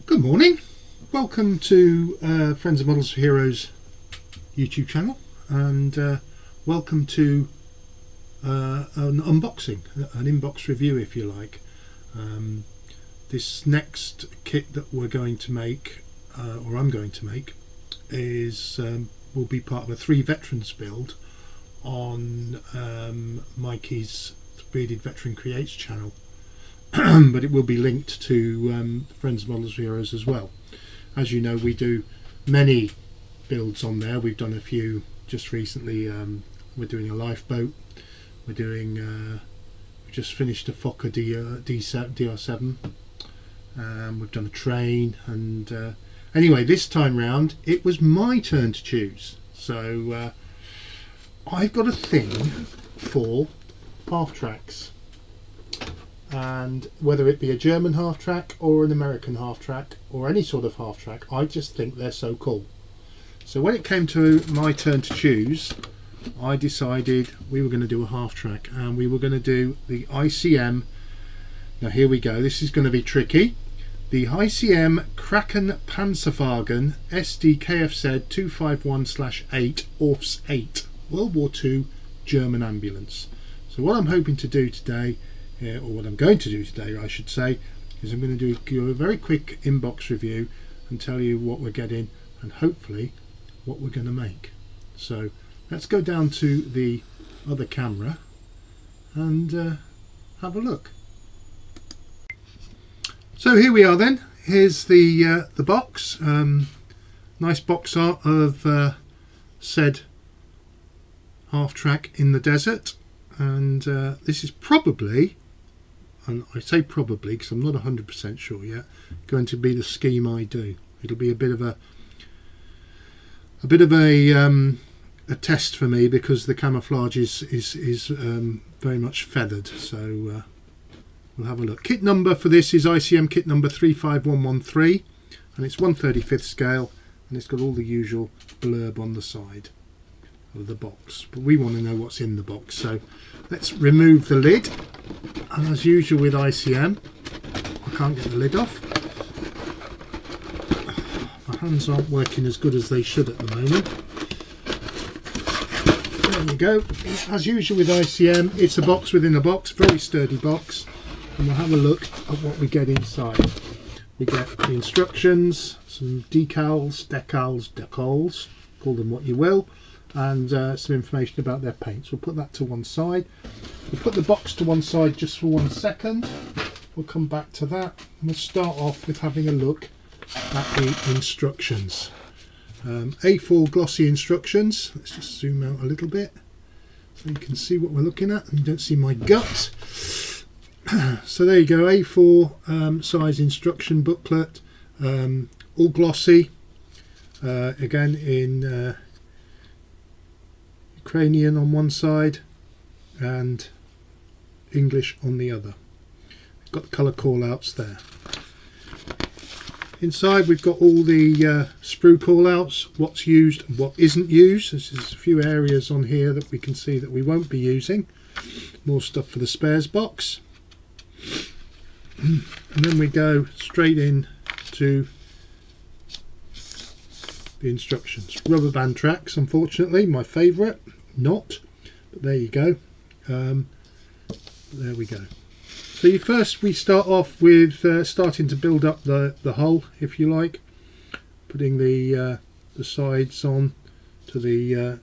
Good morning, welcome to Friends of Models for Heroes YouTube channel, and welcome to an unboxing, an inbox review if you like. This next kit that we're going to make, or I'm going to make, is will be part of a 3 veterans build on Mikey's Bearded Veteran Creates channel. But it will be linked to Friends of Models for Heroes as well. As you know, we do many builds on there. We've done a few just recently. We're doing a lifeboat. We're doing. We just finished a Fokker DR7. We've done a train, and anyway, this time round it was my turn to choose. So I've got a thing for half-tracks. And whether it be a German half-track or an American half-track or any sort of half-track, I just think they're so cool. So when it came to my turn to choose, I decided we were going to do a half-track, and we were going to do the ICM. Now here we go, this is going to be tricky. The ICM Krankenpanzerwagon Sd.kfz251/8 ORFS 8 World War II German ambulance. So what I'm hoping to do today, or what I'm going to do today I should say, is I'm going to do a very quick inbox review and tell you what we're getting and hopefully what we're going to make. So let's go down to the other camera and have a look. So here we are then. Here's the box. Nice box art of said half-track in the desert, and this is probably, and I say probably because I'm not 100% sure yet, going to be the scheme I do. It'll be a bit of a test for me because the camouflage is very much feathered. So we'll have a look. Kit number for this is ICM kit number 35113, and it's 1/35 scale, and it's got all the usual blurb on the side of the box, but we want to know what's in the box. So let's remove the lid, and as usual with ICM, I can't get the lid off. My hands aren't working as good as they should at the moment. There we go. As usual with ICM, it's a box within a box, very sturdy box, and we'll have a look at what we get inside. We get the instructions, some decals, decals, call them what you will, and some information about their paints. We'll put that to one side. We'll put the box to one side just for 1 second. We'll come back to that, and we'll start off with having a look at the instructions. A4 glossy instructions. Let's just zoom out a little bit so you can see what we're looking at and you don't see my gut. So there you go, A4 size instruction booklet, all glossy, again in Ukrainian on one side and English on the other. We've got the colour call outs there. Inside we've got all the sprue call outs, what's used and what isn't used. There's a few areas on here that we can see that we won't be using. More stuff for the spares box. And then we go straight in to the instructions. Rubber band tracks, unfortunately, my favourite. Not, but there you go. There we go. So we start off with starting to build up the hull, if you like, putting the sides on to the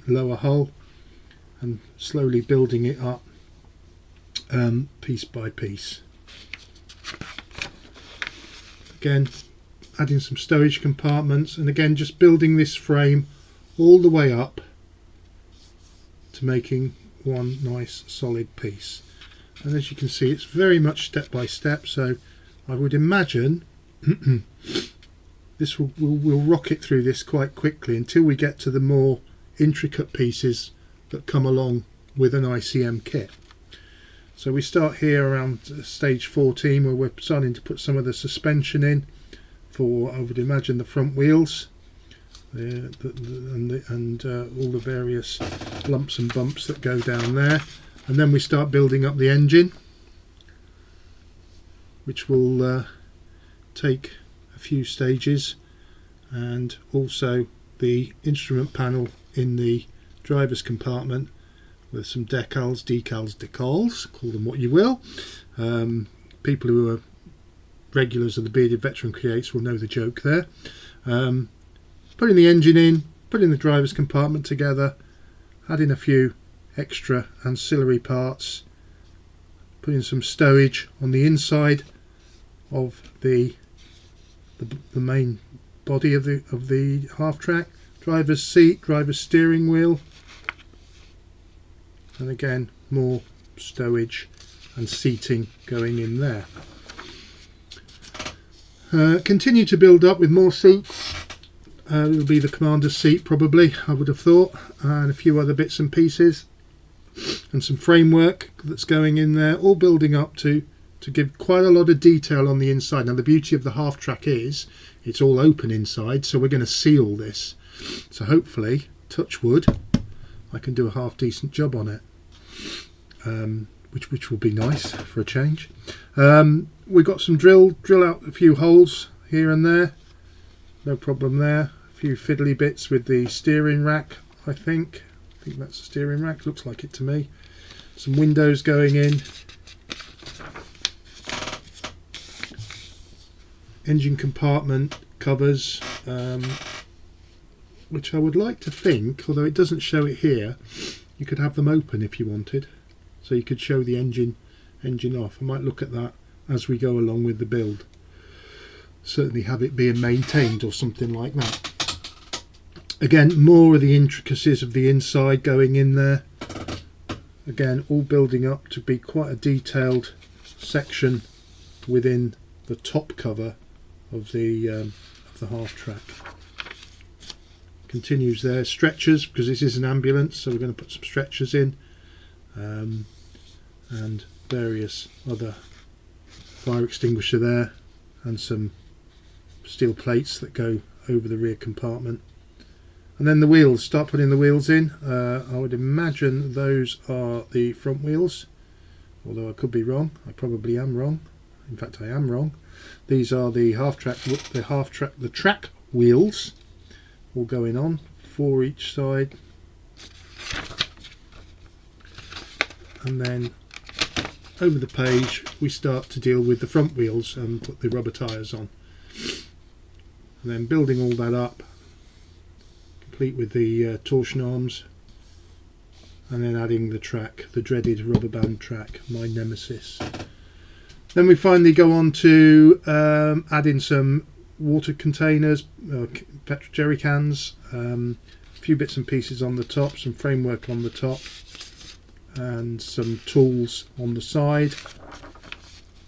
lower hull and slowly building it up piece by piece. Again, adding some stowage compartments, and again just building this frame all the way up to making one nice solid piece. And as you can see, it's very much step by step, so I would imagine this we'll rocket through this quite quickly until we get to the more intricate pieces that come along with an ICM kit. So we start here around stage 14, where we're starting to put some of the suspension in for, I would imagine, the front wheels, and all the various lumps and bumps that go down there. And then we start building up the engine, which will take few stages, and also the instrument panel in the driver's compartment with some decals, decals, call them what you will. People who are regulars of the Bearded Veteran Creates will know the joke there. Putting the engine in, putting the driver's compartment together, adding a few extra ancillary parts, putting some stowage on the inside of the main body of the Halftrack, driver's seat, driver's steering wheel, and again more stowage and seating going in there. Continue to build up with more seats. It'll be the commander's seat probably, I would have thought, and a few other bits and pieces, and some framework that's going in there, all building up to give quite a lot of detail on the inside. Now the beauty of the Halftrack is it's all open inside, so we're going to seal this, so hopefully, touch wood, I can do a half decent job on it, which will be nice for a change. We've got some drill out a few holes here and there, no problem there. A few fiddly bits with the steering rack, I think that's a steering rack, looks like it to me. Some windows going in, engine compartment covers, which I would like to think, although it doesn't show it here, you could have them open if you wanted, so you could show the engine off. I might look at that as we go along with the build, certainly have it being maintained or something like that. Again, more of the intricacies of the inside going in there, again all building up to be quite a detailed section within the top cover of the Halftrack. Continues there, stretchers, because this is an ambulance, so we're going to put some stretchers in, and various other fire extinguisher there, and some steel plates that go over the rear compartment. And then the wheels, start putting the wheels in. I would imagine those are the front wheels, although I could be wrong. I probably am wrong. In fact, I am wrong. These are the the track wheels, all going on, 4 each side. And then over the page we start to deal with the front wheels and put the rubber tyres on. And then building all that up, complete with the torsion arms, and then adding the track, the dreaded rubber band track, my nemesis. Then we finally go on to add in some water containers, petrol jerry cans, a few bits and pieces on the top, some framework on the top, and some tools on the side.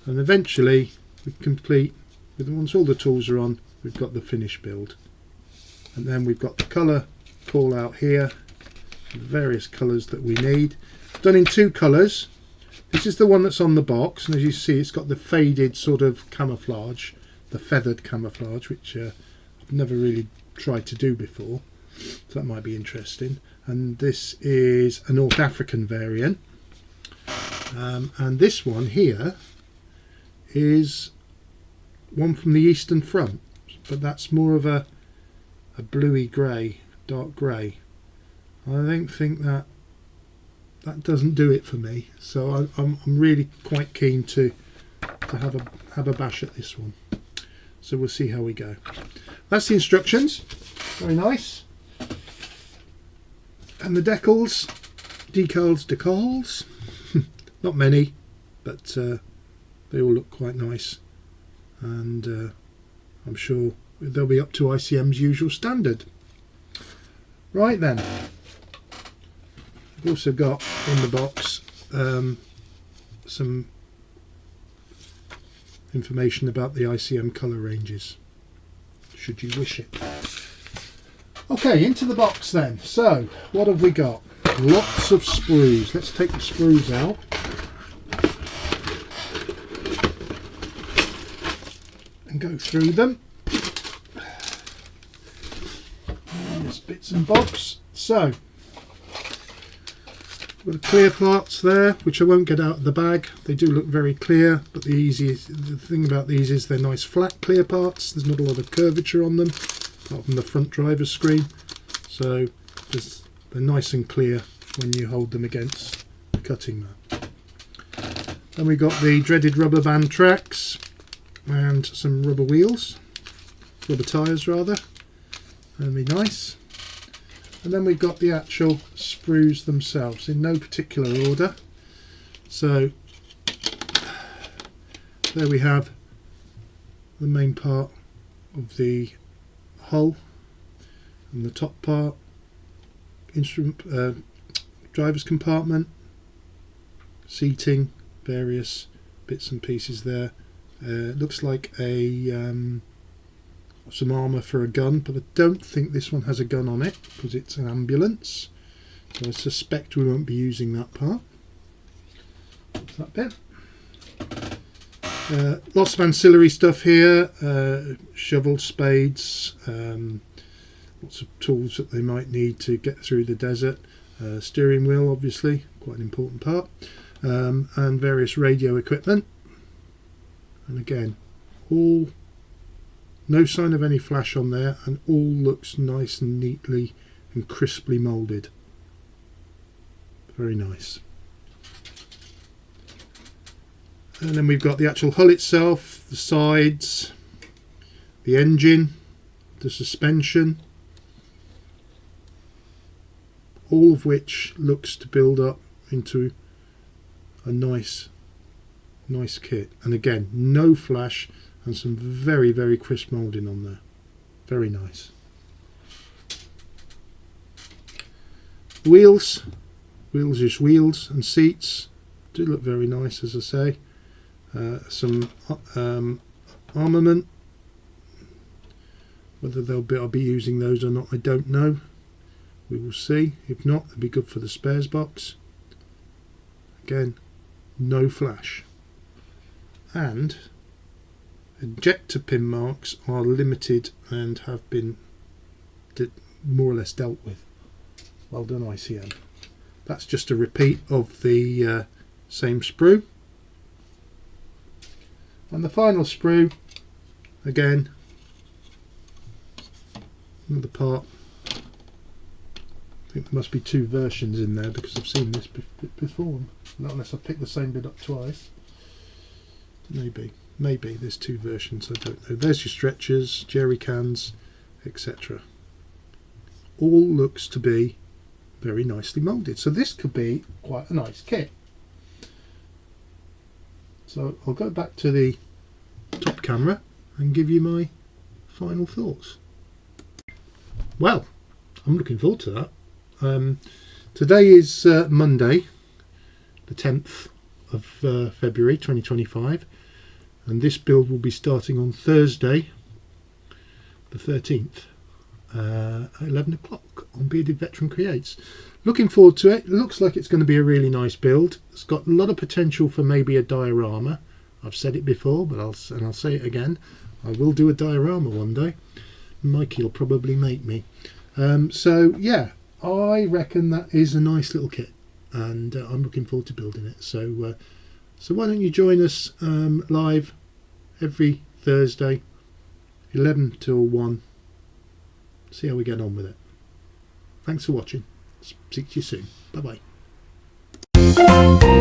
And eventually we complete with, once all the tools are on, we've got the finished build. And then we've got the colour call out here, the various colours that we need, done in 2 colours. This is the one that's on the box, and as you see it's got the faded sort of camouflage, the feathered camouflage, which I've never really tried to do before, so that might be interesting. And this is a North African variant, and this one here is one from the Eastern Front, but that's more of a bluey grey, dark grey. I don't think that doesn't do it for me, so I'm really quite keen to have a bash at this one. So we'll see how we go. That's the instructions, very nice. And the decals, decals, not many, but they all look quite nice, and I'm sure they'll be up to ICM's usual standard. Right then, I've also got in the box some information about the ICM colour ranges, should you wish it. Okay, into the box then. So, what have we got? Lots of sprues. Let's take the sprues out. And go through them. There's bits and bobs. So, Got the clear parts there, which I won't get out of the bag. They do look very clear, but the thing about these is they're nice flat clear parts. There's not a lot of curvature on them, apart from the front driver's screen. So they're nice and clear when you hold them against the cutting mat. Then we got the dreaded rubber band tracks and some rubber wheels, rubber tyres rather. That'll be nice. And then we've got the actual sprues themselves in no particular order. So there we have the main part of the hull and the top part, instrument, driver's compartment, seating, various bits and pieces there. Looks like some armour for a gun, but I don't think this one has a gun on it because it's an ambulance, so I suspect we won't be using that part. That's that bit. Lots of ancillary stuff here, shovels, spades, lots of tools that they might need to get through the desert, steering wheel obviously, quite an important part, and various radio equipment. And again, all no sign of any flash on there, and all looks nice and neatly and crisply moulded. Very nice. And then we've got the actual hull itself, the sides, the engine, the suspension, all of which looks to build up into a nice kit. And again, no flash, and some very, very crisp moulding on there. Very nice. Wheels is wheels, and seats do look very nice, as I say. Some armament. Whether I'll be using those or not, I don't know. We will see. If not, it'll be good for the spares box. Again, no flash. And ejector pin marks are limited and have been more or less dealt with. Well done, ICM. That's just a repeat of the same sprue. And the final sprue, again, another part. I think there must be two versions in there because I've seen this before, not unless I picked the same bit up twice. Maybe there's two versions, I don't know. There's your stretchers, jerry cans, etc. All looks to be very nicely moulded. So this could be quite a nice kit. So I'll go back to the top camera and give you my final thoughts. Well, I'm looking forward to that. Today is Monday, the 10th of February 2025. And this build will be starting on Thursday, the 13th, at 11 o'clock on Bearded Veteran Creates. Looking forward to it. It looks like it's going to be a really nice build. It's got a lot of potential for maybe a diorama. I've said it before, but I'll say it again. I will do a diorama one day. Mikey will probably make me. So yeah, I reckon that is a nice little kit, and I'm looking forward to building it. So why don't you join us live every Thursday, 11 till 1. See how we get on with it. Thanks for watching. Speak to you soon. Bye bye.